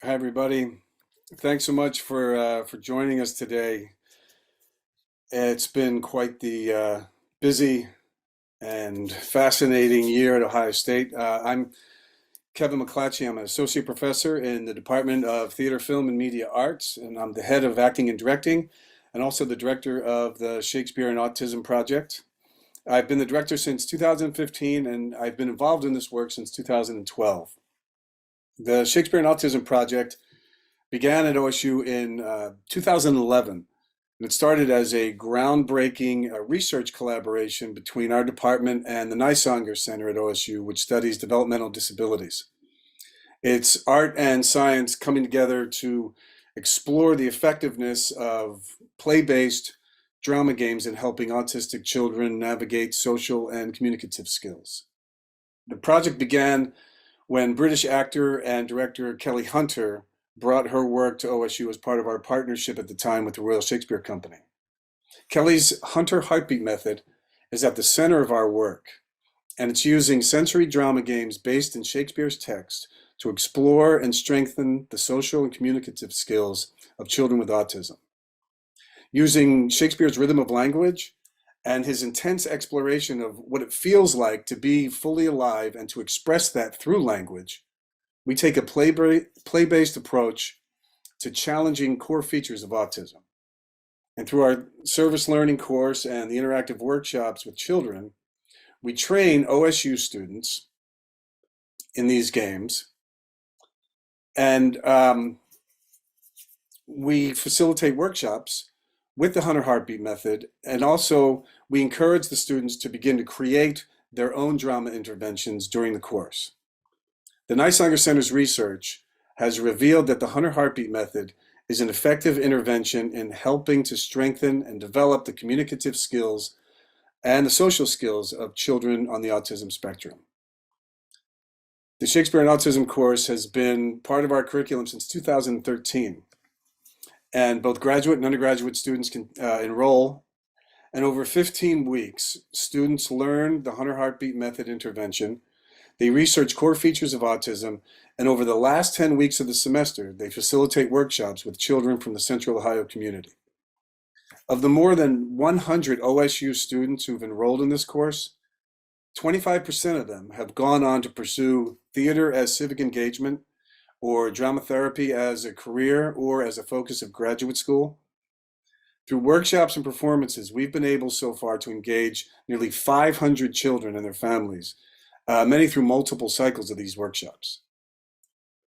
Hi, everybody. Thanks so much for joining us today. It's been quite the busy and fascinating year at Ohio State. I'm Kevin McClatchy. I'm an associate professor in the Department of Theater, Film, and Media Arts, and I'm the head of acting and directing, and also the director of the Shakespeare and Autism project. I've been the director since 2015, and I've been involved in this work since 2012. The Shakespeare and Autism project began at OSU in 2011, and it started as a groundbreaking research collaboration between our department and the Nysanger Center at OSU, which studies developmental disabilities. It's art and science coming together to explore the effectiveness of play-based drama games in helping autistic children navigate social and communicative skills. The project began when British actor and director Kelly Hunter brought her work to OSU as part of our partnership at the time with the Royal Shakespeare Company. Kelly's Hunter Heartbeat method is at the center of our work, and it's using sensory drama games based in Shakespeare's text to explore and strengthen the social and communicative skills of children with autism. Using Shakespeare's rhythm of language and his intense exploration of what it feels like to be fully alive and to express that through language, we take a play-based approach to challenging core features of autism. And through our service learning course and the interactive workshops with children, we train OSU students in these games, and we facilitate workshops with the Hunter Heartbeat method, and also we encourage the students to begin to create their own drama interventions during the course. The Nysanger Center's research has revealed that the Hunter Heartbeat method is an effective intervention in helping to strengthen and develop the communicative skills and the social skills of children on the autism spectrum. The Shakespeare and Autism course has been part of our curriculum since 2013, and both graduate and undergraduate students can enroll. And over 15 weeks, students learn the Hunter Heartbeat method intervention. They research core features of autism, and over the last 10 weeks of the semester, they facilitate workshops with children from the Central Ohio community. Of the more than 100 OSU students who've enrolled in this course, 25% of them have gone on to pursue theater as civic engagement, or drama therapy as a career or as a focus of graduate school. Through workshops and performances, we've been able so far to engage nearly 500 children and their families, many through multiple cycles of these workshops.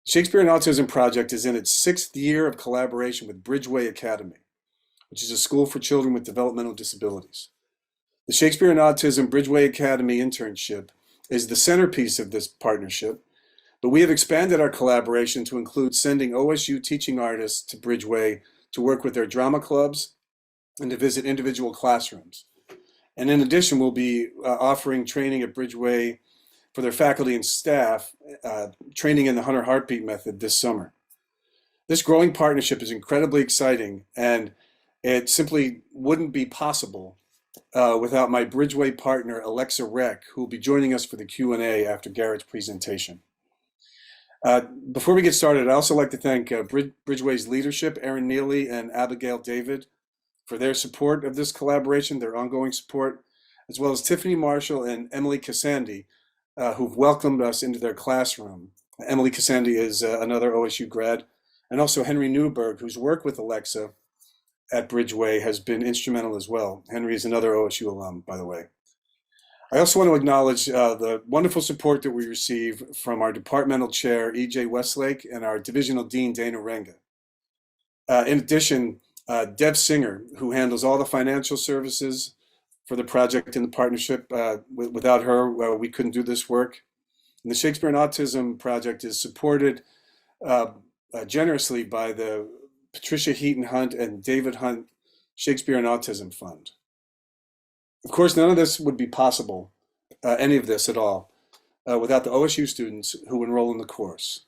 Shakespeare and Autism Project is in its 6th year of collaboration with Bridgeway Academy, which is a school for children with developmental disabilities. The Shakespeare and Autism Bridgeway Academy Internship is the centerpiece of this partnership, but we have expanded our collaboration to include sending OSU teaching artists to Bridgeway to work with their drama clubs and to visit individual classrooms. And in addition, we'll be offering training at Bridgeway for their faculty and staff, training in the Hunter Heartbeat method this summer. This growing partnership is incredibly exciting, and it simply wouldn't be possible without my Bridgeway partner, Alexa Reck, who will be joining us for the Q&A after Garrett's presentation. Before we get started, I'd also like to thank Bridgeway's leadership, Erin Neely and Abigail David, for their support of this collaboration, their ongoing support, as well as Tiffany Marshall and Emily Cassandi, who've welcomed us into their classroom. Emily Cassandi is another OSU grad, and also Henry Newberg, whose work with Alexa at Bridgeway has been instrumental as well. Henry is another OSU alum, by the way. I also want to acknowledge the wonderful support that we receive from our departmental chair, E.J. Westlake, and our divisional dean, Dana Renga. In addition, Deb Singer, who handles all the financial services for the project and the partnership. Without her, we couldn't do this work. And the Shakespeare and Autism project is supported generously by the Patricia Heaton Hunt and David Hunt Shakespeare and Autism Fund. Of course, none of this would be possible, any of this at all, without the OSU students who enroll in the course.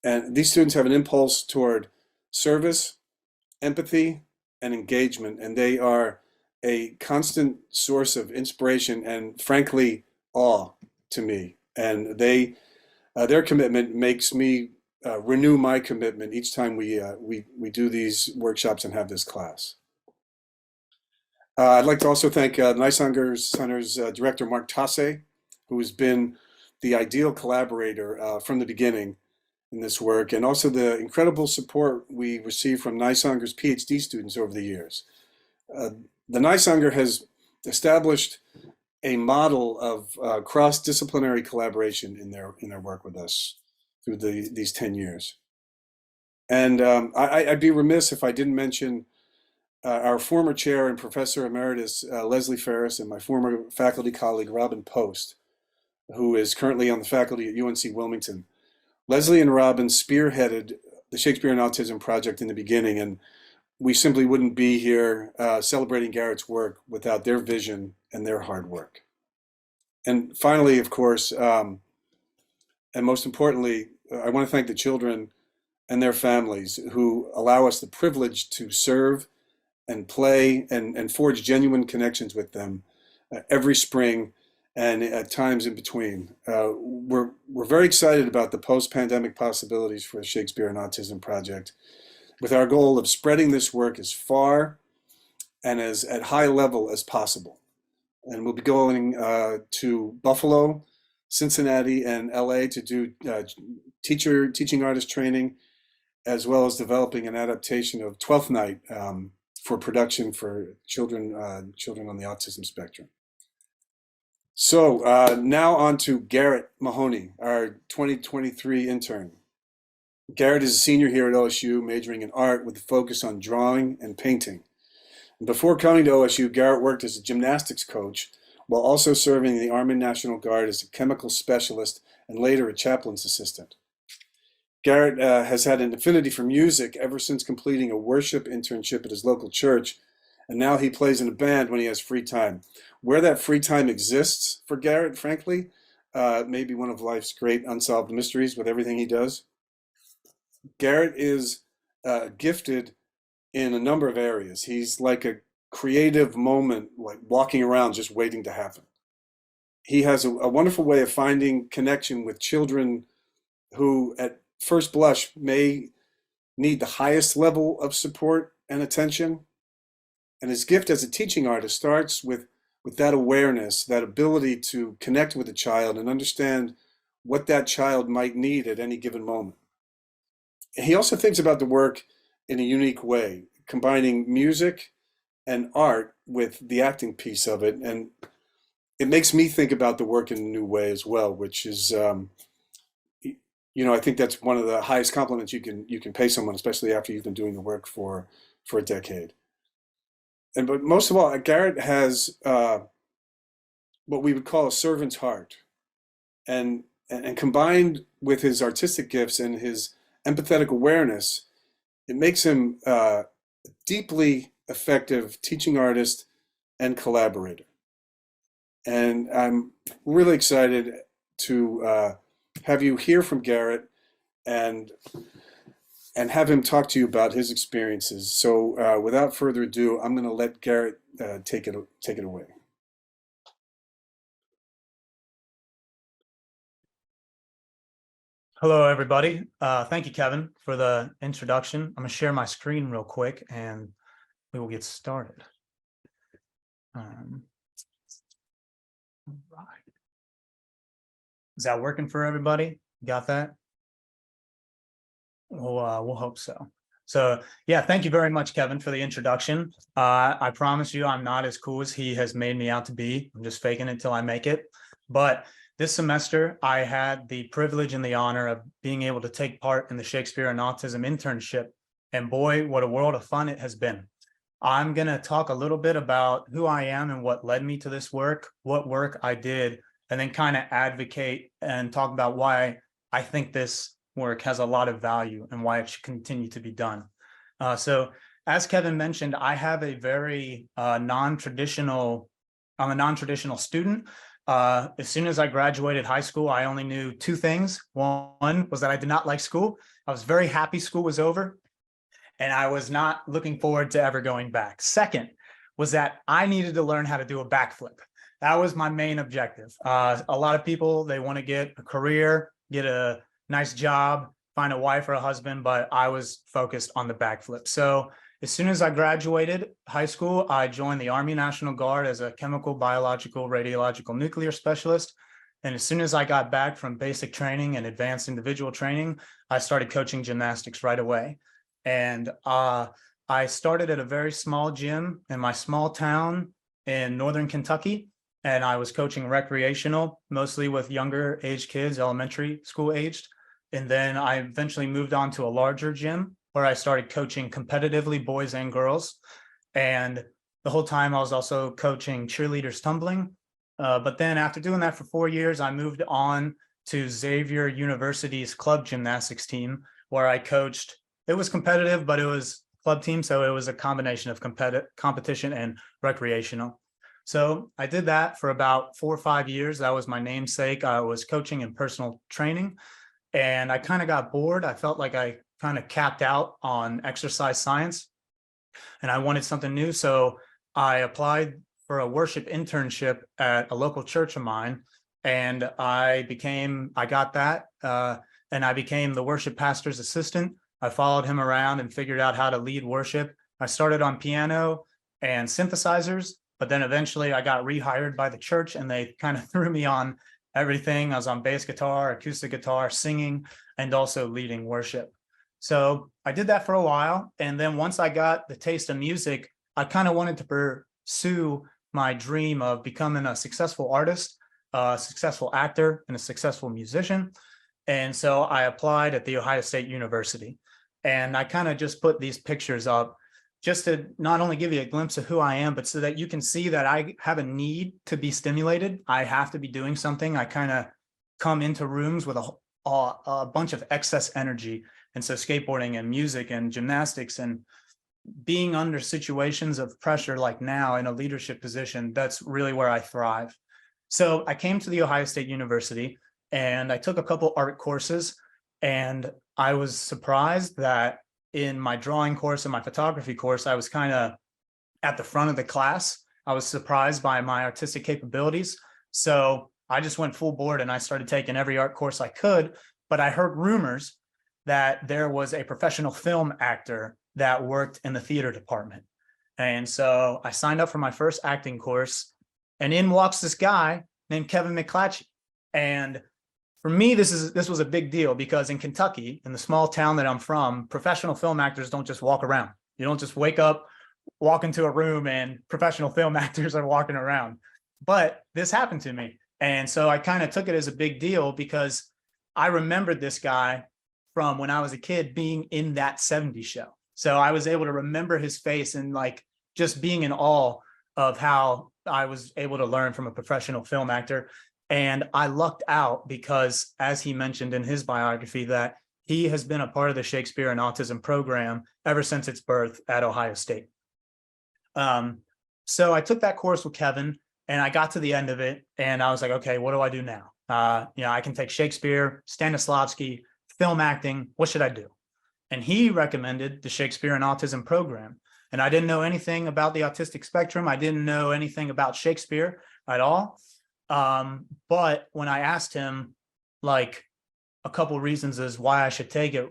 And these students have an impulse toward service, empathy, and engagement, and they are a constant source of inspiration and, frankly, awe to me. And their commitment makes me renew my commitment each time we do these workshops and have this class. I'd like to also thank Nice Center's director, Mark Tasse, who has been the ideal collaborator from the beginning in this work, and also the incredible support we receive from Nice-Unger's PhD students over the years. The Nice-Unger has established a model of cross-disciplinary collaboration in their work with us through these 10 years. And I'd be remiss if I didn't mention our former chair and professor emeritus, Leslie Ferris, and my former faculty colleague, Robin Post, who is currently on the faculty at UNC Wilmington. Leslie and Robin spearheaded the Shakespeare and Autism project in the beginning, and we simply wouldn't be here celebrating Garrett's work without their vision and their hard work. And finally, of course, and most importantly, I want to thank the children and their families who allow us the privilege to serve and play and forge genuine connections with them every spring and at times in between. We're very excited about the post-pandemic possibilities for the Shakespeare and Autism project, with our goal of spreading this work as far and as at high level as possible. And we'll be going to Buffalo, Cincinnati, and LA to do teaching artist training, as well as developing an adaptation of Twelfth Night for production for children on the autism spectrum. So now on to Garrett Mahoney, our 2023 intern. Garrett is a senior here at OSU, majoring in art with a focus on drawing and painting. And before coming to OSU, Garrett worked as a gymnastics coach while also serving in the Army National Guard as a chemical specialist and later a chaplain's assistant. Garrett has had an affinity for music ever since completing a worship internship at his local church, and now he plays in a band when he has free time. Where that free time exists for Garrett, frankly, may be one of life's great unsolved mysteries with everything he does. Garrett is gifted in a number of areas. He's like a creative moment, like walking around just waiting to happen. He has a wonderful way of finding connection with children who at first blush may need the highest level of support and attention. And his gift as a teaching artist starts with that awareness, that ability to connect with a child and understand what that child might need at any given moment. He also thinks about the work in a unique way, combining music and art with the acting piece of it. And it makes me think about the work in a new way as well, which is, I think that's one of the highest compliments you can pay someone, especially after you've been doing the work for a decade. But most of all, Garrett has what we would call a servant's heart, and combined with his artistic gifts and his empathetic awareness, it makes him a deeply effective teaching artist and collaborator. And I'm really excited to have you hear from Garrett and have him talk to you about his experiences. So without further ado, I'm going to let Garrett take it away. Hello, everybody. Thank you, Kevin, for the introduction. I'm going to share my screen real quick and we will get started. All right. Is that working for everybody? Got that? We'll hope so. So yeah, thank you very much, Kevin, for the introduction. I promise you I'm not as cool as he has made me out to be. I'm just faking it till I make it. But this semester, I had the privilege and the honor of being able to take part in the Shakespeare and Autism Internship. And boy, what a world of fun it has been. I'm going to talk a little bit about who I am and what led me to this work, what work I did, and then kind of advocate and talk about why I think this work has a lot of value and why it should continue to be done. So as Kevin mentioned, I have a very I'm a non-traditional student. As soon as I graduated high school, I only knew two things. One was that I did not like school. I was very happy school was over, and I was not looking forward to ever going back. Second was that I needed to learn how to do a backflip. That was my main objective. A lot of people, they want to get a career, get a nice job, find a wife or a husband, but I was focused on the backflip. So as soon as I graduated high school, I joined the Army National Guard as a chemical, biological, radiological, nuclear specialist. And as soon as I got back from basic training and advanced individual training, I started coaching gymnastics right away. And I started at a very small gym in my small town in Northern Kentucky. And I was coaching recreational, mostly with younger age kids, elementary school aged. And then I eventually moved on to a larger gym where I started coaching competitively, boys and girls. And the whole time I was also coaching cheerleaders tumbling. But then after doing that for 4 years, I moved on to Xavier University's club gymnastics team, where I coached. It was competitive, but it was club team. So it was a combination of competition and recreational. So I did that for about 4 or 5 years. That was my namesake. I was coaching and personal training, and I kind of got bored. I felt like I kind of capped out on exercise science, and I wanted something new. So I applied for a worship internship at a local church of mine, and I got that, and I became the worship pastor's assistant. I followed him around and figured out how to lead worship. I started on piano and synthesizers, but then eventually I got rehired by the church, and they kind of threw me on everything. I was on bass guitar, acoustic guitar, singing, and also leading worship. So I did that for a while. And then once I got the taste of music, I kind of wanted to pursue my dream of becoming a successful artist, a successful actor, and a successful musician. And so I applied at The Ohio State University. And I kind of just put these pictures up just to not only give you a glimpse of who I am, but so that you can see that I have a need to be stimulated. I have to be doing something. I kind of come into rooms with a bunch of excess energy. And so skateboarding and music and gymnastics and being under situations of pressure like now in a leadership position, that's really where I thrive. So I came to The Ohio State University and I took a couple art courses, and I was surprised that in my drawing course and my photography course, I was kind of at the front of the class. I was surprised by my artistic capabilities. So I just went full board and I started taking every art course I could. But I heard rumors that there was a professional film actor that worked in the theater department. And so I signed up for my first acting course, and in walks this guy named Kevin McClatchy. And for me, this was a big deal because in Kentucky, in the small town that I'm from, professional film actors don't just walk around. You don't just wake up, walk into a room, and professional film actors are walking around. But this happened to me. And so I kind of took it as a big deal because I remembered this guy from when I was a kid being in that 70s show. So I was able to remember his face and like just being in awe of how I was able to learn from a professional film actor. And I lucked out because, as he mentioned in his biography, that he has been a part of the Shakespeare and Autism program ever since its birth at Ohio State. So I took that course with Kevin, and I got to the end of it, and I was like, okay, what do I do now? I can take Shakespeare, Stanislavski, film acting. What should I do? And he recommended the Shakespeare and Autism program. And I didn't know anything about the autistic spectrum. I didn't know anything about Shakespeare at all. But when I asked him like a couple reasons as why I should take it,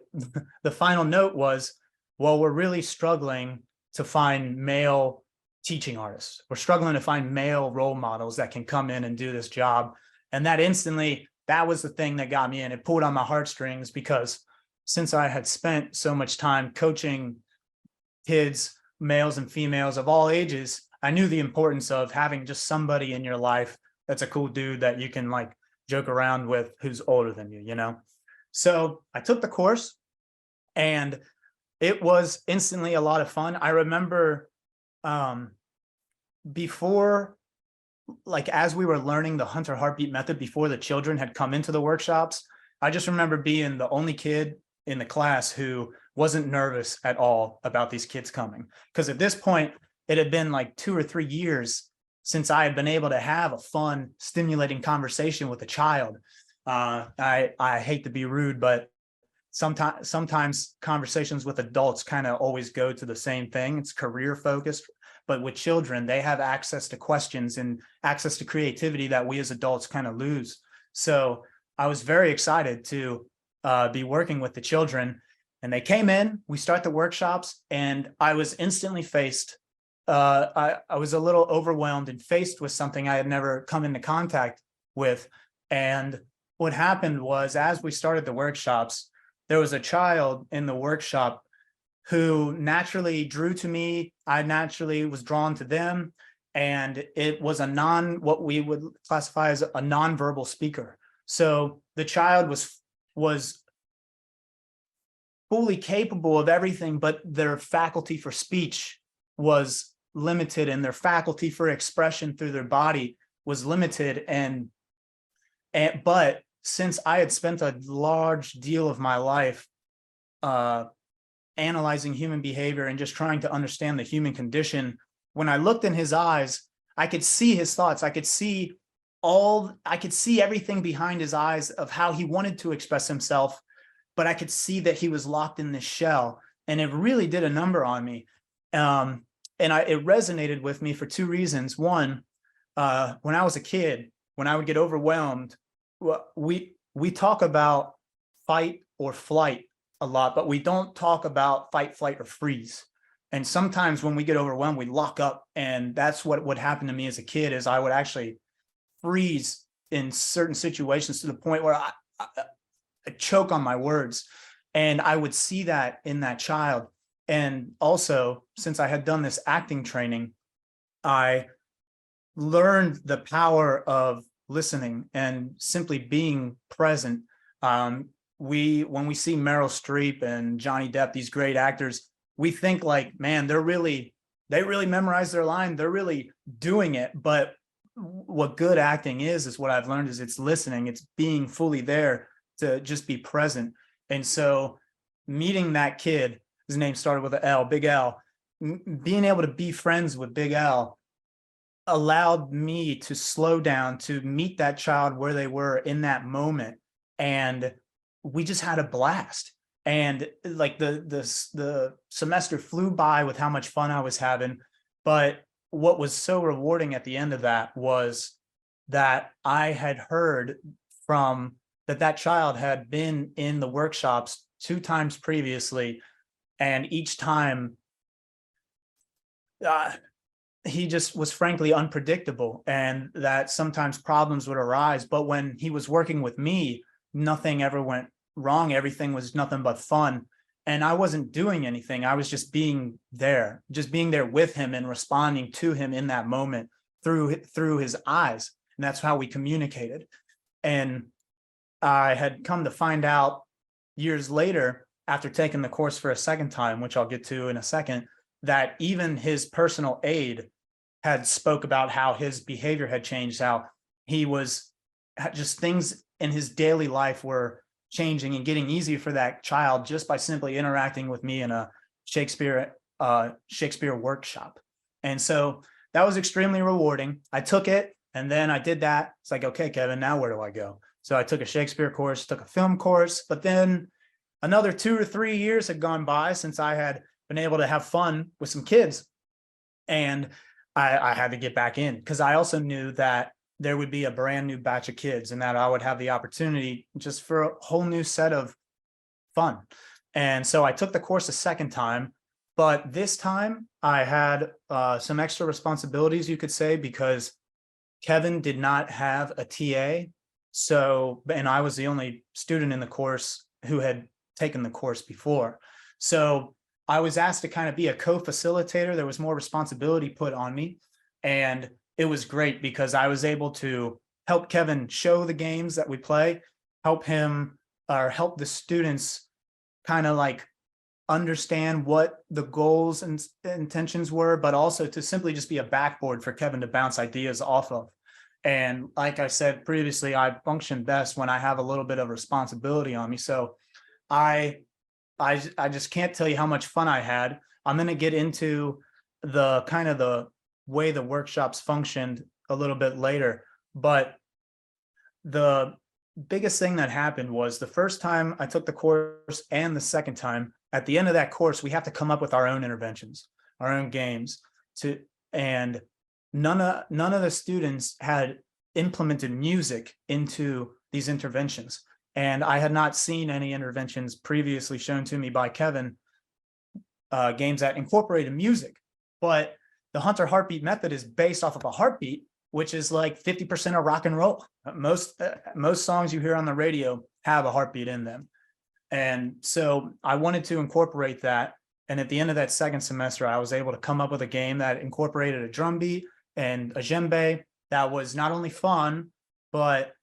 the final note was, well, we're really struggling to find male teaching artists. We're struggling to find male role models that can come in and do this job. And that instantly, that was the thing that got me in. It pulled on my heartstrings because since I had spent so much time coaching kids, males and females of all ages, I knew the importance of having just somebody in your life that's a cool dude that you can like joke around with who's older than you, you know? So I took the course and it was instantly a lot of fun. I remember before, like as we were learning the Hunter heartbeat method, before the children had come into the workshops, I just remember being the only kid in the class who wasn't nervous at all about these kids coming. Because at this point, it had been like 2 or 3 years since I had been able to have a fun, stimulating conversation with a child. I hate to be rude, but sometimes conversations with adults kind of always go to the same thing. It's career focused, but with children, they have access to questions and access to creativity that we as adults kind of lose. So I was very excited to be working with the children. And they came in, we start the workshops, and I was instantly faced. I was a little overwhelmed and faced with something I had never come into contact with. And what happened was, as we started the workshops, there was a child in the workshop who naturally drew to me. I naturally was drawn to them. And it was what we would classify as a nonverbal speaker. So the child was fully capable of everything, but their faculty for speech was limited, and their faculty for expression through their body was limited. But since I had spent a large deal of my life analyzing human behavior and just trying to understand the human condition, when I looked in his eyes, I could see his thoughts. I could see everything behind his eyes of how he wanted to express himself, but I could see that he was locked in this shell, and it really did a number on me. It resonated with me for two reasons. One, when I was a kid, when I would get overwhelmed, we talk about fight or flight a lot, but we don't talk about fight, flight, or freeze. And sometimes when we get overwhelmed, we lock up, and that's what would happen to me as a kid. Is I would actually freeze in certain situations to the point where I choke on my words, and I would see that in that child. And also, since I had done this acting training, I learned the power of listening and simply being present. When we see Meryl Streep and Johnny Depp, these great actors, we think like, man, they really memorize their line. They're really doing it. But what good acting is what I've learned is it's listening. It's being fully there to just be present. And so meeting that kid, his name started with an L, Big L, being able to be friends with Big L allowed me to slow down, to meet that child where they were in that moment. And we just had a blast. And like the semester flew by with how much fun I was having. But what was so rewarding at the end of that was that I had heard from that child had been in the workshops 2 times previously. And each time he just was frankly unpredictable, and that sometimes problems would arise. But when he was working with me, nothing ever went wrong. Everything was nothing but fun. And I wasn't doing anything. I was just being there with him and responding to him in that moment through his eyes. And that's how we communicated. And I had come to find out years later, after taking the course for a second time, which I'll get to in a second, that even his personal aide had spoke about how his behavior had changed, how he was just things in his daily life were changing and getting easier for that child just by simply interacting with me in a Shakespeare workshop. And so that was extremely rewarding. I took it, and then I did that. It's like, okay, Kevin, now where do I go? So I took a Shakespeare course, took a film course, but then another 2 or 3 years had gone by since I had been able to have fun with some kids. And I had to get back in, because I also knew that there would be a brand new batch of kids, and that I would have the opportunity just for a whole new set of fun. And so I took the course a second time, but this time I had some extra responsibilities, you could say, because Kevin did not have a TA. So, and I was the only student in the course who had taken the course before. So I was asked to kind of be a co-facilitator. There was more responsibility put on me, and it was great because I was able to help Kevin show the games that we play, help the students kind of like understand what the goals and intentions were, but also to simply just be a backboard for Kevin to bounce ideas off of. And like I said previously, I function best when I have a little bit of responsibility on me. So I just can't tell you how much fun I had. I'm going to get into the kind of the way the workshops functioned a little bit later. But the biggest thing that happened was the first time I took the course and the second time, at the end of that course, we have to come up with our own interventions, our own games, and none of the students had implemented music into these interventions. And I had not seen any interventions previously shown to me by Kevin, games that incorporated music. But the Hunter heartbeat method is based off of a heartbeat, which is like 50% of rock and roll. Most songs you hear on the radio have a heartbeat in them. And so I wanted to incorporate that. And at the end of that second semester, I was able to come up with a game that incorporated a drum beat and a djembe that was not only fun, but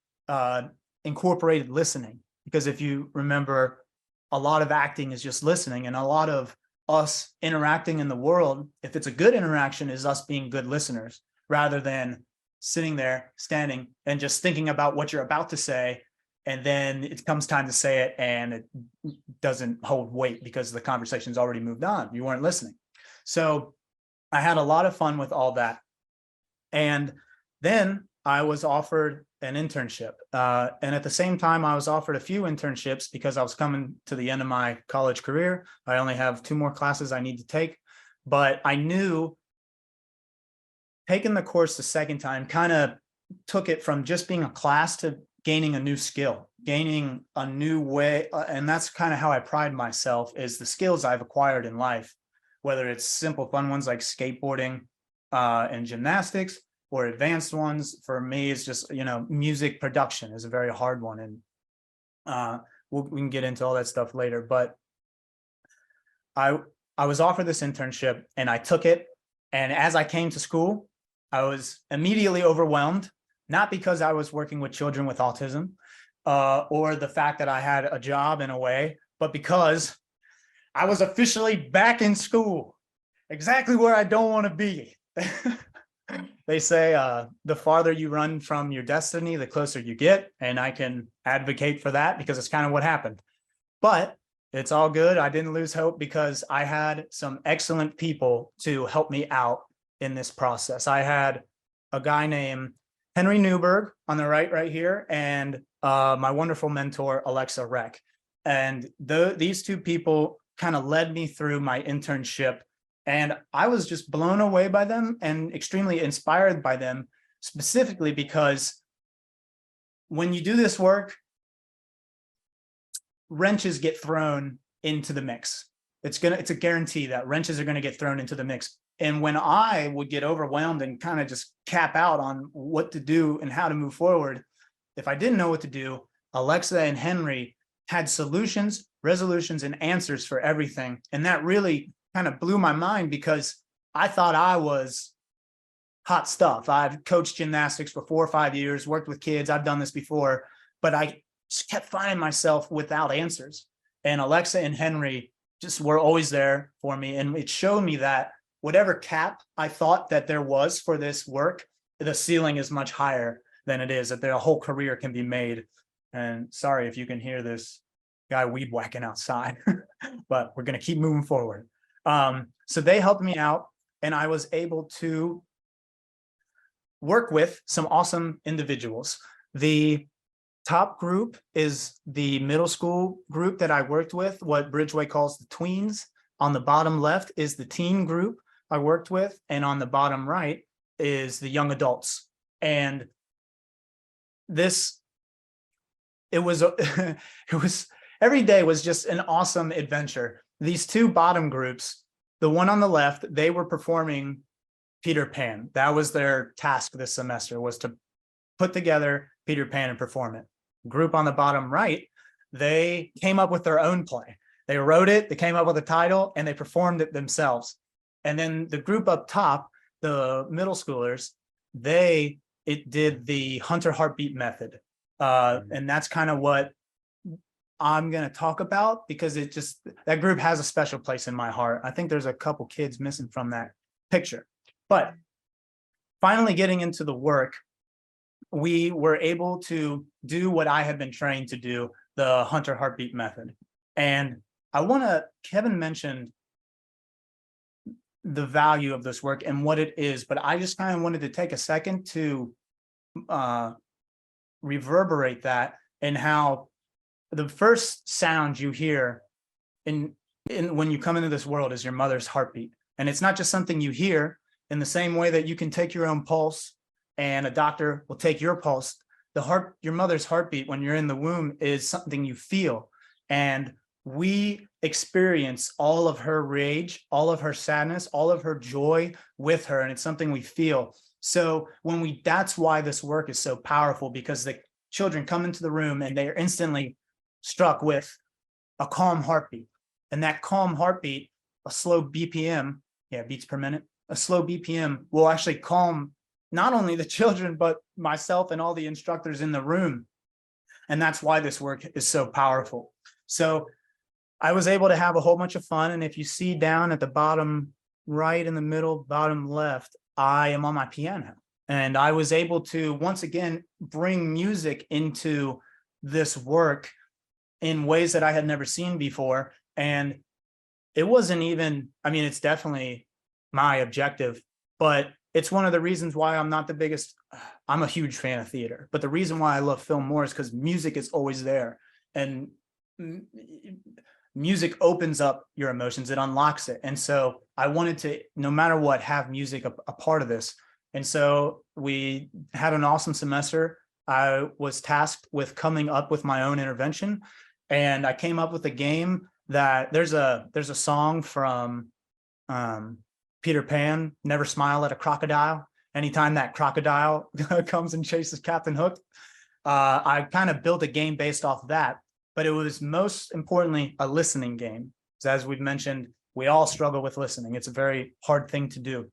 incorporated listening. Because if you remember, a lot of acting is just listening, and a lot of us interacting in the world, if it's a good interaction, is us being good listeners rather than sitting there, standing, and just thinking about what you're about to say. And then it comes time to say it and it doesn't hold weight because the conversation's already moved on. You weren't listening. So I had a lot of fun with all that. And then I was offered an internship. And at the same time, I was offered a few internships because I was coming to the end of my college career. I only have 2 more classes I need to take. But I knew taking the course the second time kind of took it from just being a class to gaining a new skill, gaining a new way. And that's kind of how I pride myself, is the skills I've acquired in life, whether it's simple fun ones like skateboarding and gymnastics, or advanced ones. For me, it's just, music production is a very hard one. And we can get into all that stuff later. But I was offered this internship and I took it. And as I came to school, I was immediately overwhelmed, not because I was working with children with autism or the fact that I had a job in a way, but because I was officially back in school, exactly where I don't want to be. They say the farther you run from your destiny, the closer you get. And I can advocate for that because it's kind of what happened. But it's all good. I didn't lose hope because I had some excellent people to help me out in this process. I had a guy named Henry Newberg on the right here, and my wonderful mentor, Alexa Reck. And these 2 people kind of led me through my internship. And I was just blown away by them and extremely inspired by them, specifically because when you do this work, wrenches get thrown into the mix. It's a guarantee that wrenches are going to get thrown into the mix. And when I would get overwhelmed and kind of just cap out on what to do and how to move forward, if I didn't know what to do, Alexa and Henry had solutions, resolutions, and answers for everything. And that really kind of blew my mind because I thought I was hot stuff. I've coached gymnastics for 4 or 5 years, worked with kids. I've done this before, but I just kept finding myself without answers. And Alexa and Henry just were always there for me. And it showed me that whatever cap I thought that there was for this work, the ceiling is much higher than it is, that their whole career can be made. And sorry if you can hear this guy weed whacking outside, but we're going to keep moving forward. So they helped me out, and I was able to work with some awesome individuals. The top group is the middle school group that I worked with, what Bridgeway calls the tweens. On the bottom left is the teen group I worked with, and on the bottom right is the young adults. And it was every day was just an awesome adventure. These 2 bottom groups, the one on the left, they were performing Peter Pan. That was their task this semester, was to put together Peter Pan and perform it. Group on the bottom right, they came up with their own play. They wrote it, they came up with a title, and they performed it themselves. And then the group up top, the middle schoolers, it did the Hunter heartbeat method. And that's kind of what I'm going to talk about, because that group has a special place in my heart. I think there's a couple kids missing from that picture. But finally getting into the work, we were able to do what I had been trained to do, the Hunter heartbeat method. And Kevin mentioned the value of this work and what it is, but I just kind of wanted to take a second to reverberate that, and how the first sound you hear when you come into this world is your mother's heartbeat. And it's not just something you hear. In the same way that you can take your own pulse and a doctor will take your pulse, your mother's heartbeat when you're in the womb is something you feel. And we experience all of her rage, all of her sadness, all of her joy with her. And it's something we feel. So that's why this work is so powerful, because the children come into the room and they are instantly struck with a calm heartbeat. And that calm heartbeat, a slow BPM, beats per minute, a slow BPM will actually calm not only the children, but myself and all the instructors in the room. And that's why this work is so powerful. So I was able to have a whole bunch of fun. And if you see down at the bottom right, in the middle, bottom left, I am on my piano. And I was able to, once again, bring music into this work in ways that I had never seen before. And it wasn't even, I mean, it's definitely my objective, but it's one of the reasons why I'm not the biggest, I'm a huge fan of theater, but the reason why I love film more is because music is always there. And music opens up your emotions, it unlocks it. And so I wanted to, no matter what, have music a part of this. And so we had an awesome semester. I was tasked with coming up with my own intervention, and I came up with a game that there's a song from Peter Pan, never smile at a crocodile. Anytime that crocodile comes and chases Captain Hook, I kind of built a game based off of that, but it was most importantly a listening game. So as we've mentioned, we all struggle with listening. It's a very hard thing to do,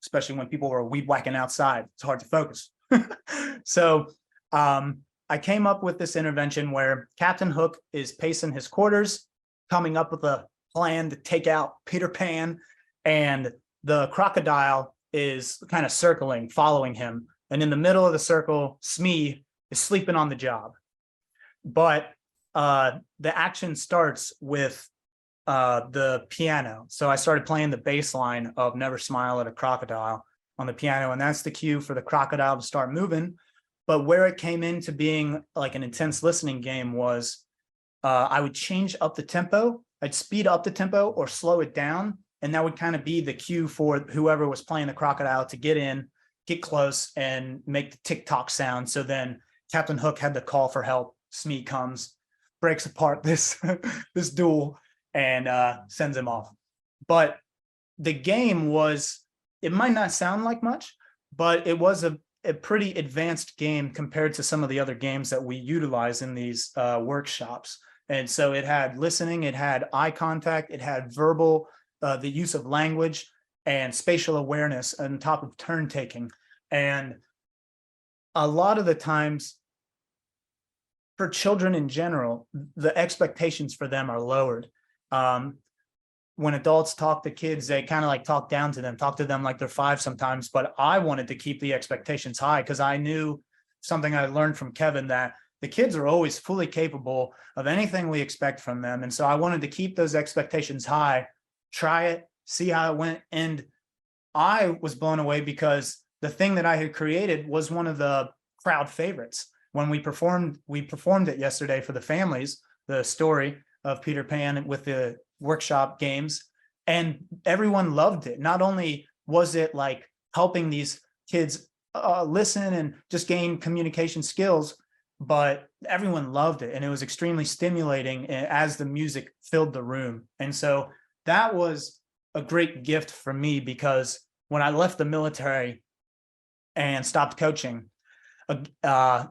especially when people are weed whacking outside. It's hard to focus. So I came up with this intervention where Captain Hook is pacing his quarters, coming up with a plan to take out Peter Pan, and the crocodile is kind of circling, following him. And in the middle of the circle, Smee is sleeping on the job. But the action starts with the piano. So I started playing the bass line of Never Smile at a Crocodile on the piano, and that's the cue for the crocodile to start moving. But where it came into being like an intense listening game was I would change up the tempo. I'd speed up the tempo or slow it down. And that would kind of be the cue for whoever was playing the crocodile to get in, get close, and make the tick-tock sound. So then Captain Hook had to call for help. Smee comes, breaks apart this duel, and sends him off. But the game was, it might not sound like much, but it was a pretty advanced game compared to some of the other games that we utilize in these workshops. And so it had listening, it had eye contact, it had verbal, the use of language, and spatial awareness on top of turn taking. And a lot of the times for children in general, the expectations for them are lowered. When adults talk to kids, they kind of like talk down to them, talk to them like they're 5 sometimes. But I wanted to keep the expectations high because I knew something I learned from Kevin, that the kids are always fully capable of anything we expect from them. And so I wanted to keep those expectations high, try it, see how it went. And I was blown away because the thing that I had created was one of the crowd favorites. When we performed it yesterday for the families, the story of Peter Pan with the workshop games, and everyone loved it. Not only was it like helping these kids listen and just gain communication skills, but everyone loved it. And it was extremely stimulating as the music filled the room. And so that was a great gift for me, because when I left the military and stopped coaching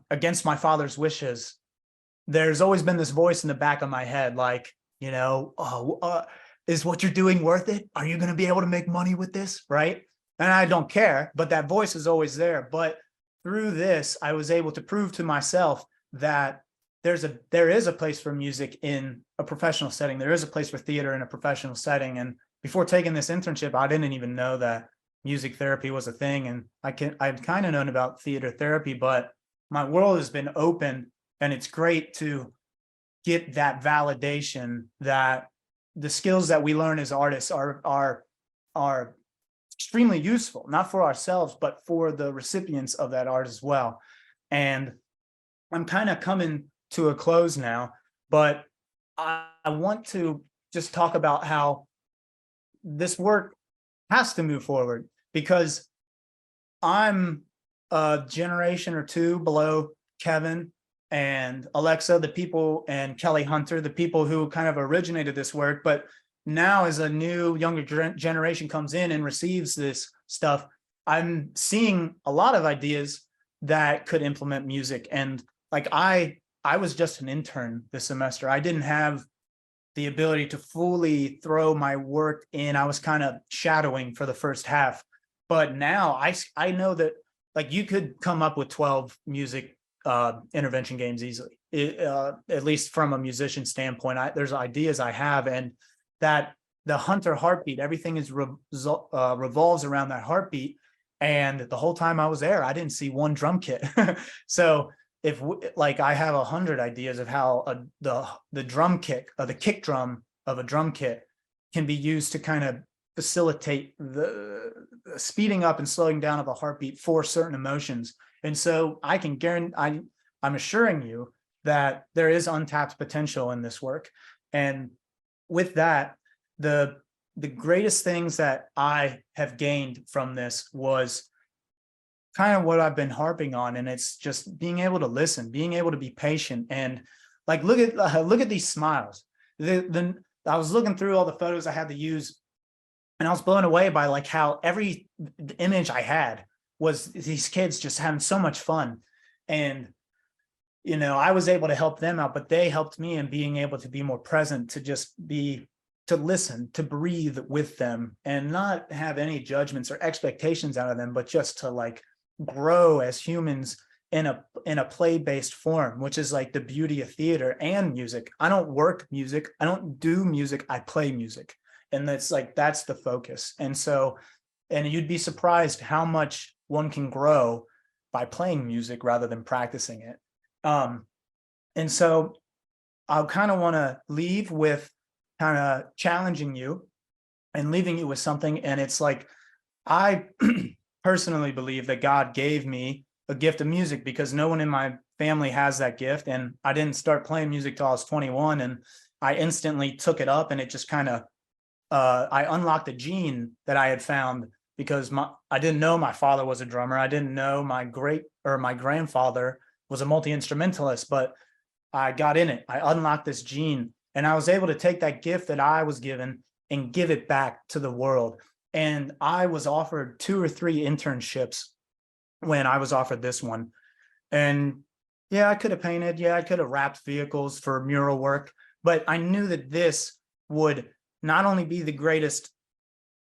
against my father's wishes, there's always been this voice in the back of my head, like, you know, is what you're doing worth it? Are you going to be able to make money with this? Right. And I don't care, but that voice is always there. But through this, I was able to prove to myself that there is a place for music in a professional setting. There is a place for theater in a professional setting. And before taking this internship, I didn't even know that music therapy was a thing. And I've kind of known about theater therapy, but my world has been open, and it's great to get that validation that the skills that we learn as artists are extremely useful, not for ourselves, but for the recipients of that art as well. And I'm kind of coming to a close now, but I want to just talk about how this work has to move forward, because I'm a generation or two below Kevin and Alexa, the people, and Kelly Hunter, the people who kind of originated this work. But now, as a new younger generation comes in and receives this stuff, I'm seeing a lot of ideas that could implement music. And like I was just an intern this semester. I didn't have the ability to fully throw my work in. I was kind of shadowing for the first half. But now I know that like you could come up with 12 music intervention games easily, at least from a musician standpoint. There's ideas I have, and that the Hunter heartbeat, everything is revolves around that heartbeat. And the whole time I was there, I didn't see one drum kit. So if like I have 100 ideas of how the drum kick, or the kick drum of a drum kit, can be used to kind of facilitate the speeding up and slowing down of a heartbeat for certain emotions. And so I can guarantee, I'm assuring you that there is untapped potential in this work. And with that, the greatest things that I have gained from this was kind of what I've been harping on, and it's just being able to listen, being able to be patient, and like look at these smiles. I was looking through all the photos I had to use, and I was blown away by like how every image I had was these kids just having so much fun. And you know, I was able to help them out, but they helped me in being able to be more present, to listen, to breathe with them, and not have any judgments or expectations out of them, but just to like grow as humans in a play-based form, which is like the beauty of theater and music. I don't work music, I don't do music, I play music. And that's the focus. And so, and you'd be surprised how much one can grow by playing music rather than practicing it. And so I kind of want to leave with kind of challenging you and leaving you with something. And it's like, I personally believe that God gave me a gift of music because no one in my family has that gift. And I didn't start playing music till I was 21, and I instantly took it up, and it just kind of, I unlocked a gene that I had found because I didn't know my father was a drummer. I didn't know my grandfather was a multi-instrumentalist, but I got in it. I unlocked this gene, and I was able to take that gift that I was given and give it back to the world. And I was offered 2 or 3 internships when I was offered this one. And yeah, I could have painted. Yeah, I could have wrapped vehicles for mural work, but I knew that this would not only be the greatest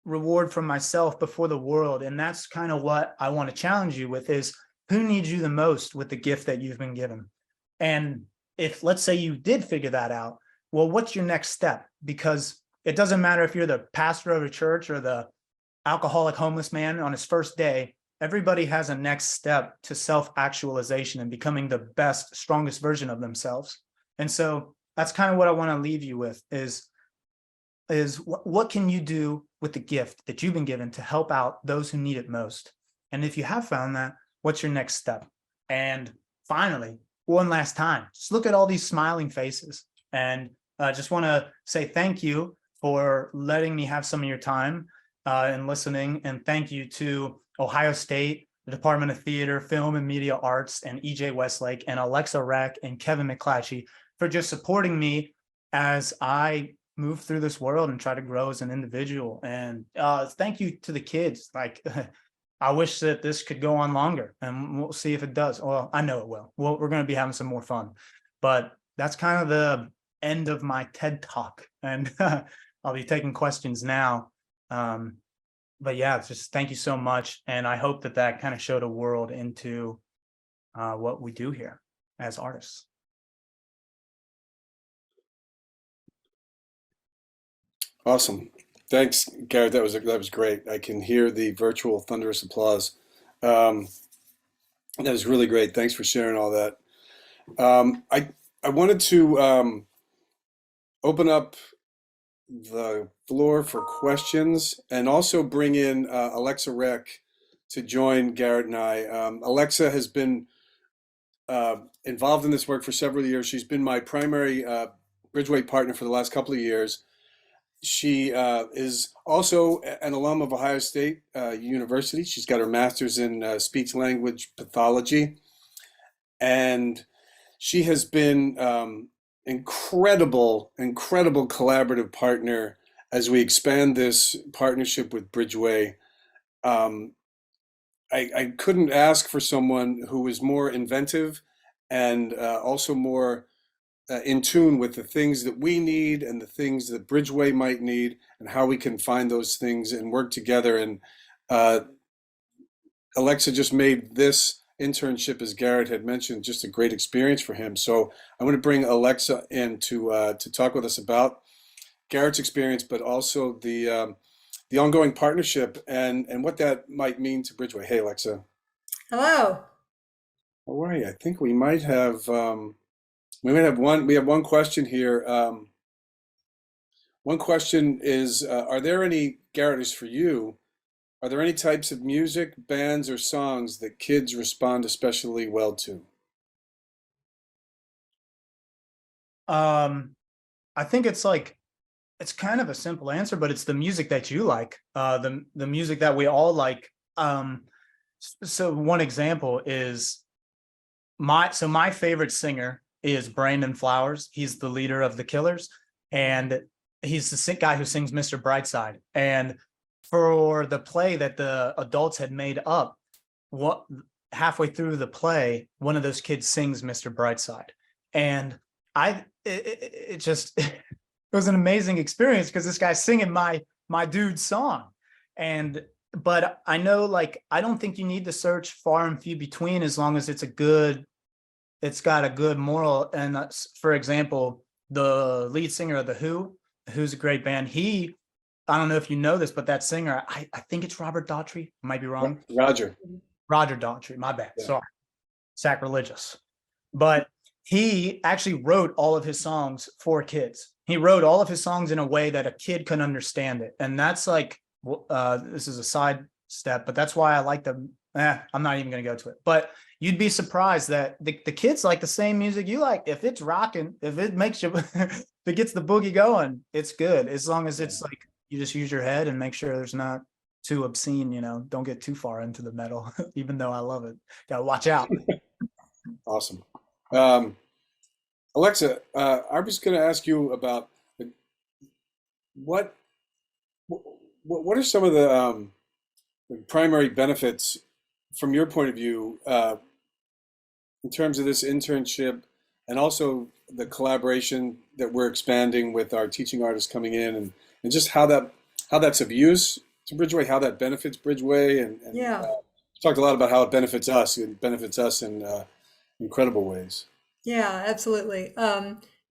reward from myself, but for the world. And that's kind of what I want to challenge you with, is who needs you the most with the gift that you've been given? And if, let's say you did figure that out, well, what's your next step? Because it doesn't matter if you're the pastor of a church or the alcoholic homeless man on his first day. Everybody has a next step to self-actualization and becoming the best, strongest version of themselves. And so that's kind of what I want to leave you with, is what can you do with the gift that you've been given to help out those who need it most? And if you have found that, what's your next step? And finally, one last time, just look at all these smiling faces, and just want to say thank you for letting me have some of your time and listening. And thank you to Ohio State, the Department of Theater, Film and Media Arts, and EJ Westlake, and Alexa Reck, and Kevin McClatchy for just supporting me as I move through this world and try to grow as an individual. And thank you to the kids. Like, I wish that this could go on longer, and we'll see if it does. Well, I know it will. Well, we're going to be having some more fun, but that's kind of the end of my TED Talk, and I'll be taking questions now. But yeah, just thank you so much. And I hope that that kind of showed a world into what we do here as artists. Awesome. Thanks, Garrett. That was great. I can hear the virtual thunderous applause. That was really great. Thanks for sharing all that. I wanted to open up the floor for questions, and also bring in Alexa Reck to join Garrett and I. Alexa has been involved in this work for several years. She's been my primary Bridgeway partner for the last couple of years. She is also an alum of Ohio State University. She's got her master's in speech language pathology. And she has been incredible collaborative partner as we expand this partnership with Bridgeway. Um, I couldn't ask for someone who was more inventive and also more in tune with the things that we need and the things that Bridgeway might need and how we can find those things and work together. And uh, Alexa just made this internship, as Garrett had mentioned, just a great experience for him. So I want to bring Alexa in to talk with us about Garrett's experience, but also the ongoing partnership and what that might mean to Bridgeway. Hey, Alexa. Hello. How are you? I think we might have one question here. One question is, are there any, Garrett, is for you, are there any types of music, bands, or songs that kids respond especially well to? I think it's kind of a simple answer, but it's the music that you like, the music that we all like. So one example is my favorite singer is Brandon Flowers. He's the leader of the Killers, and he's the guy who sings Mr. Brightside. And for the play that the adults had made up, what halfway through the play, one of those kids sings Mr. Brightside, and it just it was an amazing experience because this guy's singing my dude's song. And but I know, like, I don't think you need to search far and few between as long as it's got a good moral. And for example, the lead singer of the who's a great band, I don't know if you know this, but that singer, I think it's Robert Daughtry, I might be wrong. Roger Daughtry, my bad. Yeah. Sorry, sacrilegious. But he actually wrote all of his songs for kids. He wrote all of his songs in a way that a kid can understand it. And that's like, this is a side step, but that's why I like them. I'm not even going to go to it, but you'd be surprised that the kids like the same music you like. If it's rocking, if it makes you, if it gets the boogie going, it's good. As long as it's like, you just use your head and make sure there's not too obscene, don't get too far into the metal, even though I love it. Gotta watch out. Awesome. Alexa, I was going to ask you about what are some of the primary benefits from your point of view in terms of this internship and also the collaboration that we're expanding with our teaching artists coming in and just how that's of use to Bridgeway, how that benefits Bridgeway, and Yeah. talked a lot about how it benefits us. It benefits us in incredible ways. Yeah, absolutely.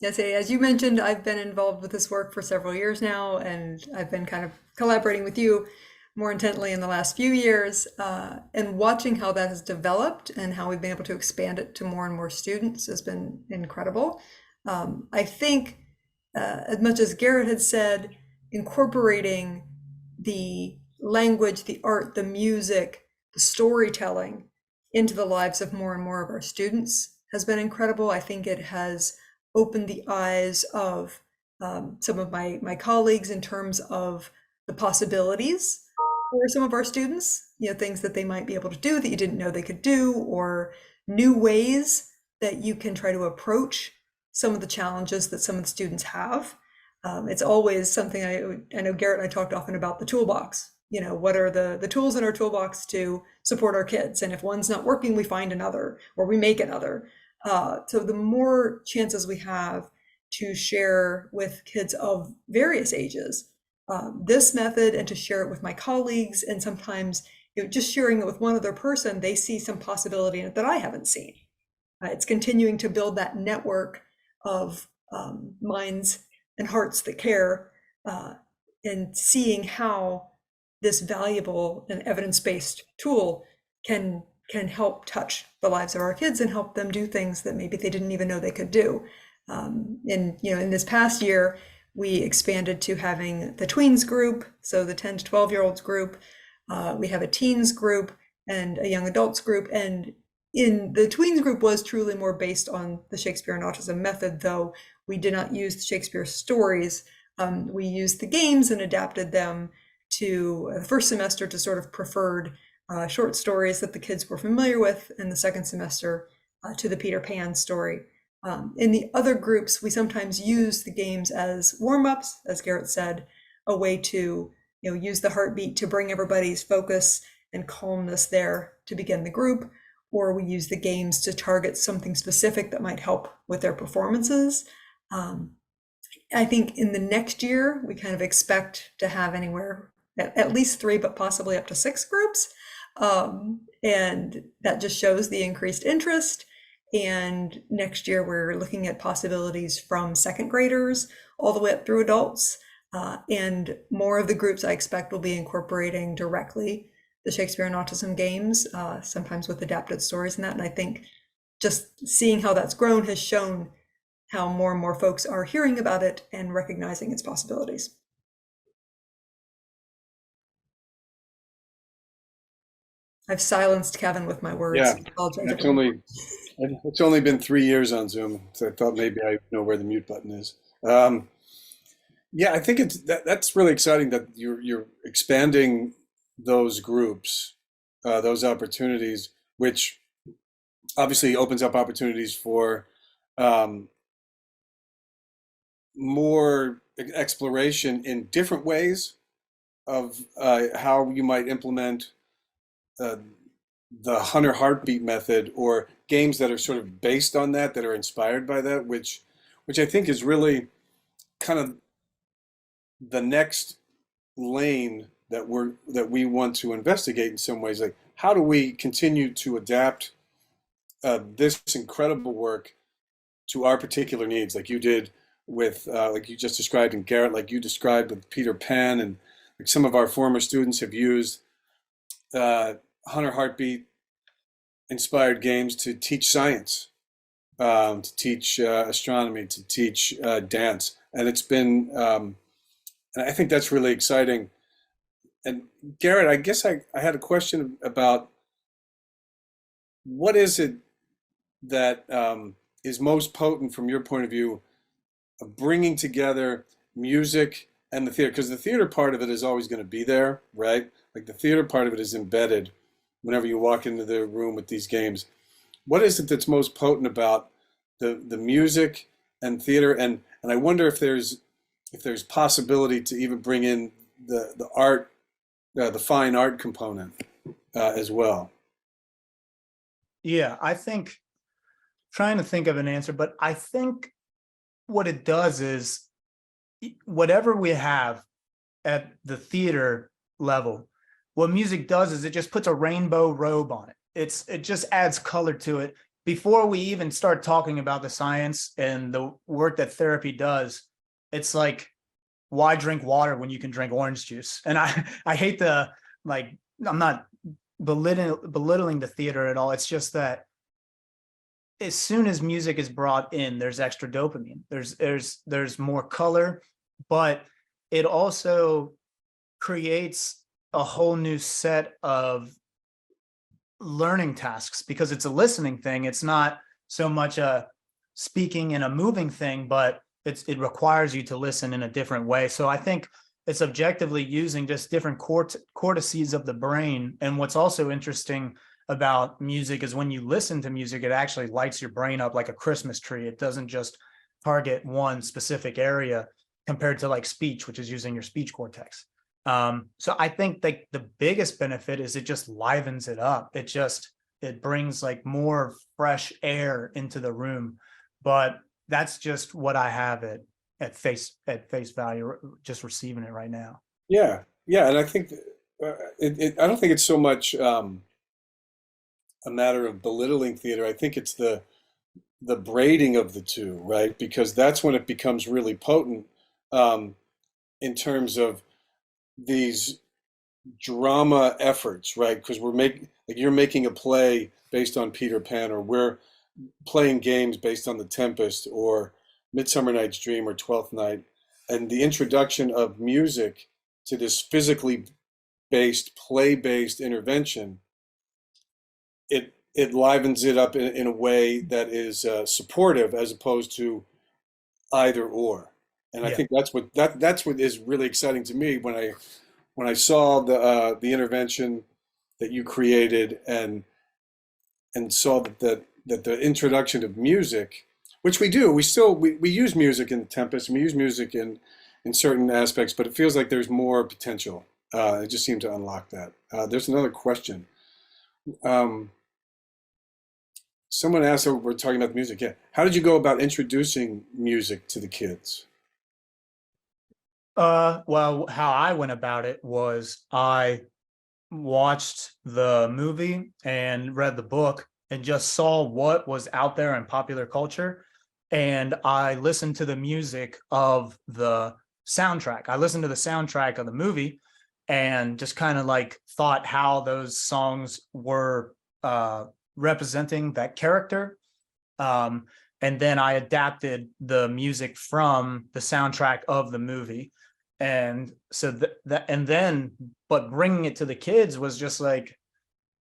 Yes, as you mentioned, I've been involved with this work for several years now, and I've been kind of collaborating with you more intently in the last few years, and watching how that has developed and how we've been able to expand it to more and more students has been incredible. I think, as much as Garrett had said, incorporating the language, the art, the music, the storytelling into the lives of more and more of our students has been incredible. I think it has opened the eyes of some of my colleagues in terms of the possibilities for some of our students, things that they might be able to do that you didn't know they could do, or new ways that you can try to approach some of the challenges that some of the students have. It's always something I know Garrett and I talked often about the toolbox. What are the tools in our toolbox to support our kids? And if one's not working, we find another, or we make another. So the more chances we have to share with kids of various ages this method, and to share it with my colleagues, and sometimes just sharing it with one other person, they see some possibility in it that I haven't seen. It's continuing to build that network of minds and hearts that care, and seeing how this valuable and evidence-based tool can help touch the lives of our kids and help them do things that maybe they didn't even know they could do. In this past year, we expanded to having the tweens group, so the 10 to 12-year-olds group. We have a teens group and a young adults group. And in the tweens group was truly more based on the Shakespeare and Autism method, though we did not use the Shakespeare stories. We used the games and adapted them to the first semester to sort of preferred short stories that the kids were familiar with, and the second semester to the Peter Pan story. In the other groups, we sometimes use the games as warm-ups, as Garrett said, a way to use the heartbeat to bring everybody's focus and calmness there to begin the group, or we use the games to target something specific that might help with their performances. I think in the next year, we kind of expect to have anywhere at least 3, but possibly up to 6 groups. And that just shows the increased interest. And next year, we're looking at possibilities from second graders all the way up through adults. And more of the groups I expect will be incorporating directly the Shakespeare and Autism games, sometimes with adapted stories and that. And I think just seeing how that's grown has shown how more and more folks are hearing about it and recognizing its possibilities. I've silenced Kevin with my words. Yeah, I apologize, it's everyone. only been 3 years on Zoom, so I thought maybe I know where the mute button is. Yeah, I think that's really exciting that you're expanding those groups, those opportunities, which obviously opens up opportunities for more exploration in different ways of how you might implement the Hunter heartbeat method, or games that are sort of based on that, that are inspired by that, which I think is really kind of the next lane that we want to investigate in some ways. Like, how do we continue to adapt this incredible work to our particular needs, like you did with like you just described in Garrett, like you described with Peter Pan, and like some of our former students have used Hunter heartbeat inspired games to teach science, to teach astronomy, to teach dance, and it's been and I think that's really exciting. And Garrett, I guess I had a question about what is it that is most potent from your point of view of bringing together music and the theater? Because the theater part of it is always going to be there, right? Like the theater part of it is embedded whenever you walk into the room with these games. What is it that's most potent about the music and theater? And I wonder if there's possibility to even bring in the art, the fine art component as well. Yeah, I think, trying to think of an answer, but I think what it does is whatever we have at the theater level, what music does is it just puts a rainbow robe on it. It just adds color to it. Before we even start talking about the science and the work that therapy does, it's like, why drink water when you can drink orange juice? And I hate I'm not belittling the theater at all. It's just that as soon as music is brought in, there's extra dopamine. There's more color, but it also creates a whole new set of learning tasks, because it's a listening thing. It's not so much a speaking and a moving thing, but it requires you to listen in a different way. So I think it's objectively using just different cortices of the brain. And what's also interesting about music is when you listen to music, it actually lights your brain up like a Christmas tree. It doesn't just target one specific area, compared to like speech, which is using your speech cortex. So I think like the biggest benefit is it just livens it up. It brings like more fresh air into the room. But that's just what I have at face value, just receiving it right now. Yeah, and I think I don't think it's so much a matter of belittling theater. I think it's the braiding of the two, right? Because that's when it becomes really potent in terms of these drama efforts, right? Because like you're making a play based on Peter Pan, or we're playing games based on The Tempest or Midsummer Night's Dream or Twelfth Night, and the introduction of music to this physically based, play-based intervention, it livens it up in a way that is supportive, as opposed to either or. And I think that's what is really exciting to me when I saw the intervention that you created, and saw that that the introduction of music, which we do, we use music in Tempest, and we use music in certain aspects, but it feels like there's more potential. It just seemed to unlock that. There's another question. Someone asked, so we're talking about the music. Yeah. How did you go about introducing music to the kids? Well, how I went about it was I watched the movie and read the book and just saw what was out there in popular culture. And I listened to the music of the soundtrack. I listened to the soundtrack of the movie and just kind of like thought how those songs were representing that character. And then I adapted the music from the soundtrack of the movie. And so but bringing it to the kids was just like,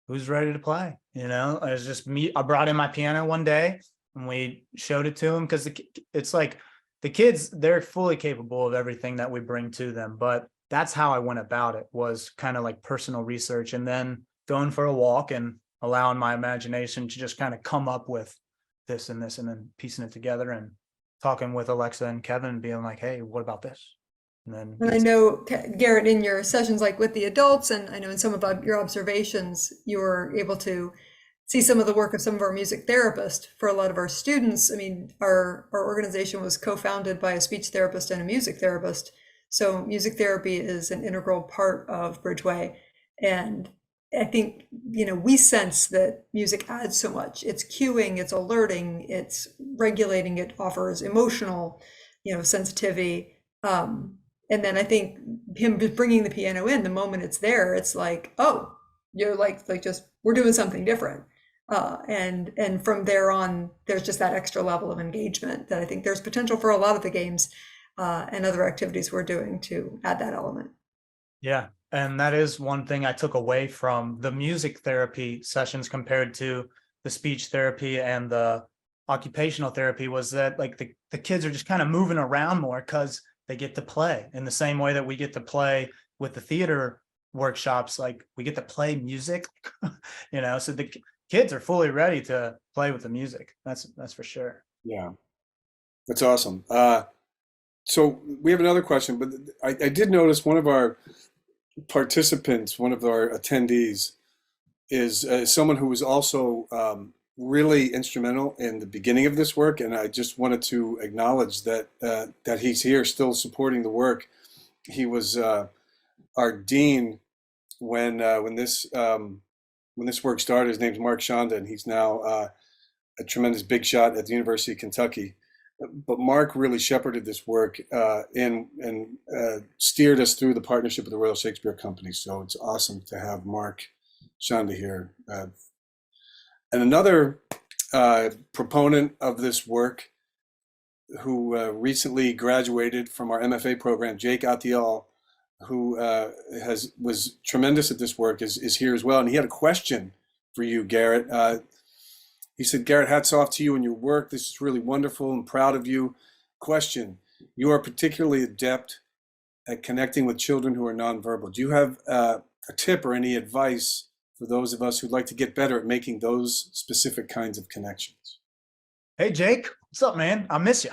who's ready to play? You know, it was just me. I brought in my piano one day and we showed it to them because it's like the kids, they're fully capable of everything that we bring to them. But that's how I went about it, was kind of like personal research and then going for a walk and allowing my imagination to just kind of come up with this and this and then piecing it together and talking with Alexa and Kevin and being like, hey, what about this? And I know, Garrett, in your sessions, like with the adults, and I know in some of your observations, you were able to see some of the work of some of our music therapists for a lot of our students. I mean, our organization was co-founded by a speech therapist and a music therapist. So music therapy is an integral part of Bridgeway. And I think, we sense that music adds so much. It's cueing, it's alerting, it's regulating, it offers emotional, sensitivity. And then I think him just bringing the piano in, the moment it's there, it's like, oh, you're like just, we're doing something different. And from there on, there's just that extra level of engagement that I think there's potential for a lot of the games and other activities we're doing to add that element. Yeah. And that is one thing I took away from the music therapy sessions compared to the speech therapy and the occupational therapy, was that like the kids are just kind of moving around more because they get to play in the same way that we get to play with the theater workshops. Like we get to play music, so the kids are fully ready to play with the music. That's for sure. Yeah, that's awesome. So we have another question, but I did notice one of our participants, one of our attendees, is someone who was also really instrumental in the beginning of this work, and I just wanted to acknowledge that that he's here, still supporting the work. He was our dean when this work started. His name's Mark Shonda, and he's now a tremendous big shot at the University of Kentucky. But Mark really shepherded this work and steered us through the partnership with the Royal Shakespeare Company. So it's awesome to have Mark Shonda here. And another proponent of this work, who recently graduated from our MFA program, Jake Atial, who was tremendous at this work, is here as well. And he had a question for you, Garrett. He said, Garrett, hats off to you and your work. This is really wonderful and proud of you. Question: you are particularly adept at connecting with children who are nonverbal. Do you have a tip or any advice for those of us who'd like to get better at making those specific kinds of connections? Hey, Jake, what's up, man? I miss you.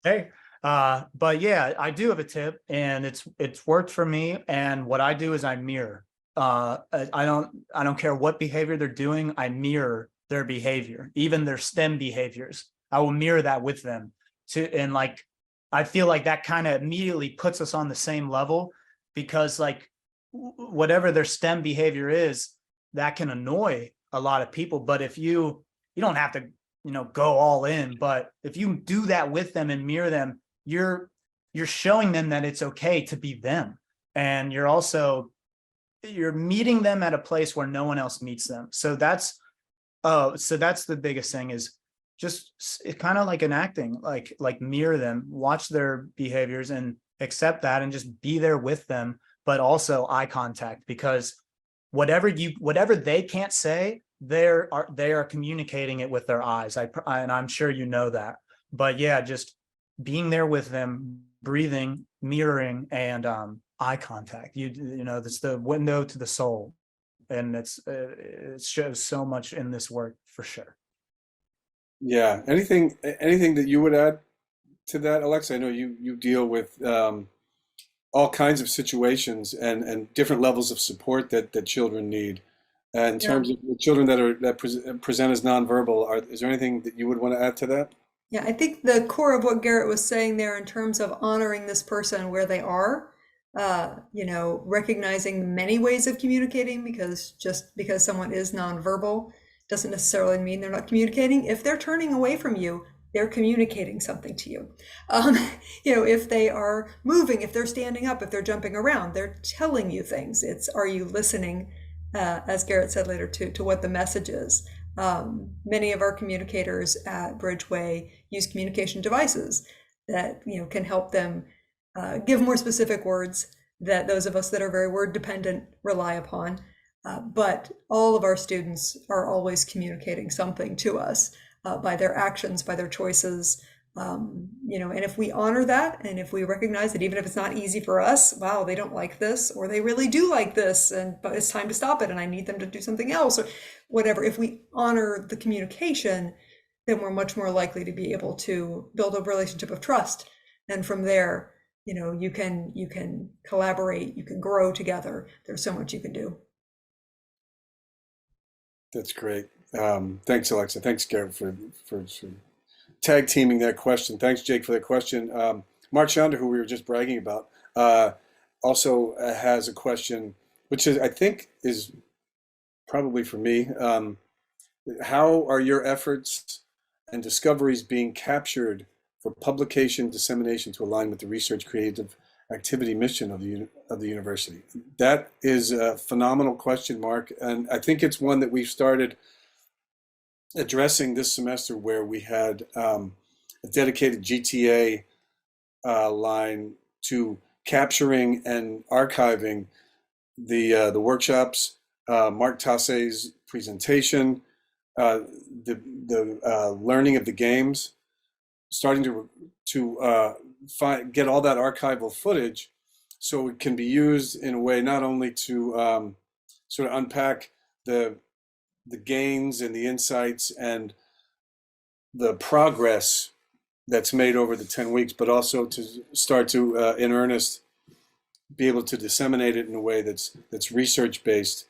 Hey, but yeah, I do have a tip, and it's worked for me. And what I do is I mirror. I don't care what behavior they're doing. I mirror their behavior, even their STEM behaviors. I will mirror that with them and like, I feel like that kind of immediately puts us on the same level, because like whatever their STEM behavior is, that can annoy a lot of people. But if you don't have to, go all in, but if you do that with them and mirror them, you're showing them that it's okay to be them. And you're meeting them at a place where no one else meets them. So that's the biggest thing, is just kind of like an acting, like mirror them, watch their behaviors and accept that and just be there with them, but also eye contact, because whatever they can't say, they are communicating it with their eyes. And I'm sure you know that. But yeah, just being there with them, breathing, mirroring, and eye contact. That's the window to the soul. and it shows so much in this work for sure. Yeah. Anything that you would add to that, Alexa? I know you deal with all kinds of situations and different levels of support that children need. In Yeah. terms of the children that present as nonverbal, is there anything that you would want to add to that? Yeah, I think the core of what Garrett was saying there in terms of honoring this person where they are, recognizing many ways of communicating, because just because someone is nonverbal doesn't necessarily mean they're not communicating. If they're turning away from you, they're communicating something to you. If they are moving, if they're standing up, if they're jumping around, they're telling you things. Are you listening, as Garrett said later, to what the message is? Many of our communicators at Bridgeway use communication devices that can help them give more specific words that those of us that are very word dependent rely upon. But all of our students are always communicating something to us by their actions, by their choices. And if we honor that, and if we recognize that even if it's not easy for us, wow, they don't like this, or they really do like this, but it's time to stop it and I need them to do something else, or whatever. If we honor the communication, then we're much more likely to be able to build a relationship of trust. And from there, you can collaborate, you can grow together. There's so much you can do. That's great. Thanks, Alexa. Thanks, Garrett, for tag teaming that question. Thanks, Jake, for that question. Mark Shonder, who we were just bragging about, also has a question, which I think is probably for me. How are your efforts and discoveries being captured for publication dissemination to align with the research creative activity mission of the university? That is a phenomenal question, Mark, and I think it's one that we've started addressing this semester, where we had a dedicated GTA line to capturing and archiving the workshops, Mark Tasse's presentation, the learning of the games, starting to get all that archival footage so it can be used in a way not only to sort of unpack the gains and the insights and the progress that's made over the 10 weeks, but also to start to, in earnest, be able to disseminate it in a way that's research based,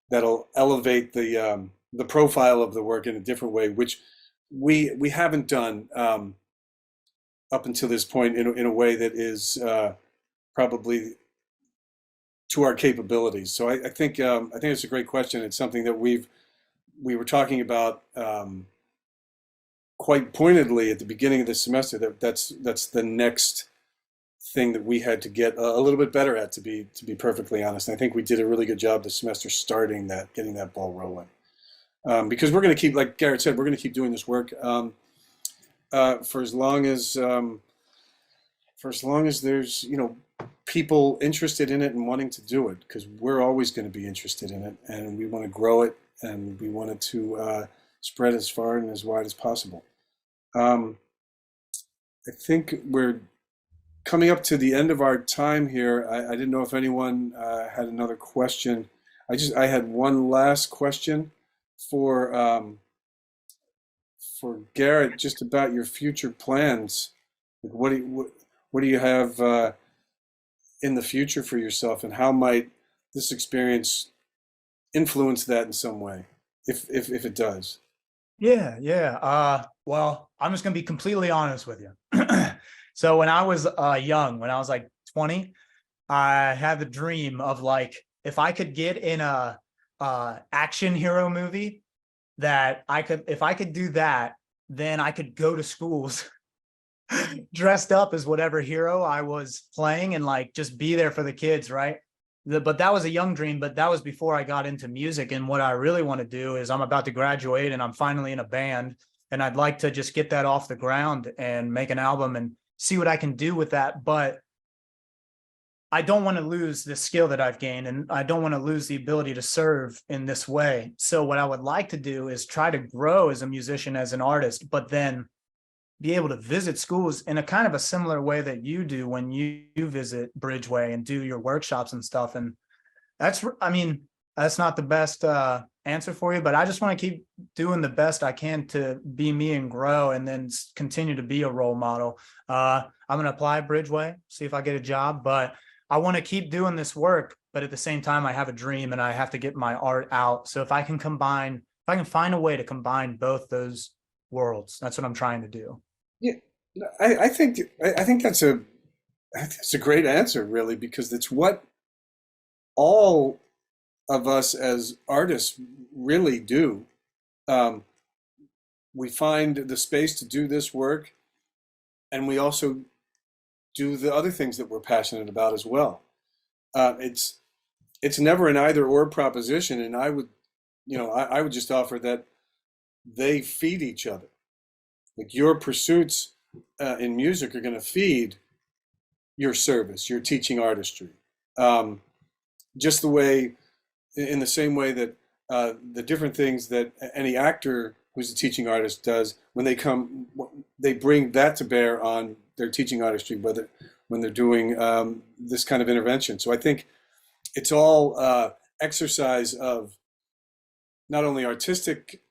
that'll elevate the profile of the work in a different way, which we haven't done up until this point in a way that is probably to our capabilities. So I think it's a great question. It's something that we were talking about quite pointedly at the beginning of this semester. That's the next thing that we had to get a little bit better at, to be perfectly honest. And I think we did a really good job this semester getting that ball rolling. Because we're going to keep, like Garrett said, we're going to keep doing this work for as long as there's people interested in it and wanting to do it, because we're always going to be interested in it, and we want to grow it, and we want it to spread as far and as wide as possible. I think we're coming up to the end of our time here. I didn't know if anyone had another question. I had one last question for Garrett, just about your future plans. What do you have in the future for yourself, and how might this experience influence that in some way, if it does? Yeah. Well, I'm just gonna be completely honest with you. So when I was young, when I was like 20, I had the dream of, like, if I could get in a action hero movie, if I could do that, then I could go to schools dressed up as whatever hero I was playing and, like, just be there for the kids, right? But that was a young dream, but that was before I got into music. And what I really want to do is, I'm about to graduate and I'm finally in a band, and I'd like to just get that off the ground and make an album and see what I can do with that. But I don't want to lose the skill that I've gained, and I don't want to lose the ability to serve in this way. So what I would like to do is try to grow as a musician, as an artist, but then be able to visit schools in a kind of a similar way that you do when you visit Bridgeway and do your workshops and stuff. And that's not the best answer for you, but I just want to keep doing the best I can to be me and grow, and then continue to be a role model. I'm going to apply Bridgeway, see if I get a job, but I want to keep doing this work. But at the same time, I have a dream and I have to get my art out. So if I can find a way to combine both those worlds, that's what I'm trying to do. Yeah, I think that's a great answer, really, because it's what all of us as artists really do. We find the space to do this work, and we also do the other things that we're passionate about as well. It's never an either or proposition, and I would just offer that they feed each other. Like your pursuits in music are going to feed your service, your teaching artistry. Just in the same way that the different things that any actor who's a teaching artist does, when they bring that to bear on their teaching artistry, when they're doing this kind of intervention. So I think it's all exercise of not only artistic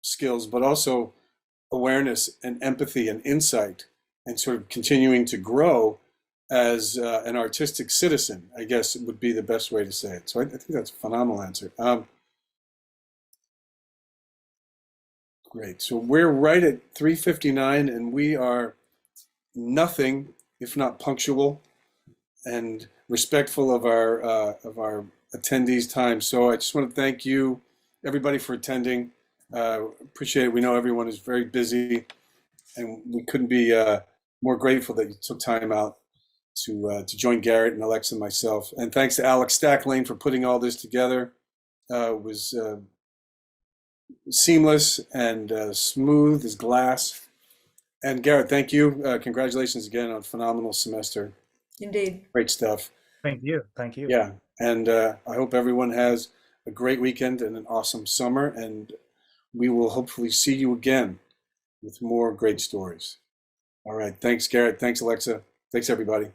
skills, but also awareness and empathy and insight, and sort of continuing to grow as an artistic citizen, I guess would be the best way to say it. So I think that's a phenomenal answer. Great. So we're right at 3:59, and we are nothing if not punctual and respectful of our attendees' time. So I just want to thank you, everybody, for attending. Appreciate it. We know everyone is very busy, and we couldn't be more grateful that you took time out to join Garrett and Alexa and myself. And thanks to Alex Stacklane for putting all this together. It was seamless and smooth as glass. And Garrett, thank you. Congratulations again on a phenomenal semester. Indeed. Great stuff. Thank you. Thank you. Yeah. And I hope everyone has a great weekend and an awesome summer. And we will hopefully see you again with more great stories. All right. Thanks, Garrett. Thanks, Alexa. Thanks, everybody.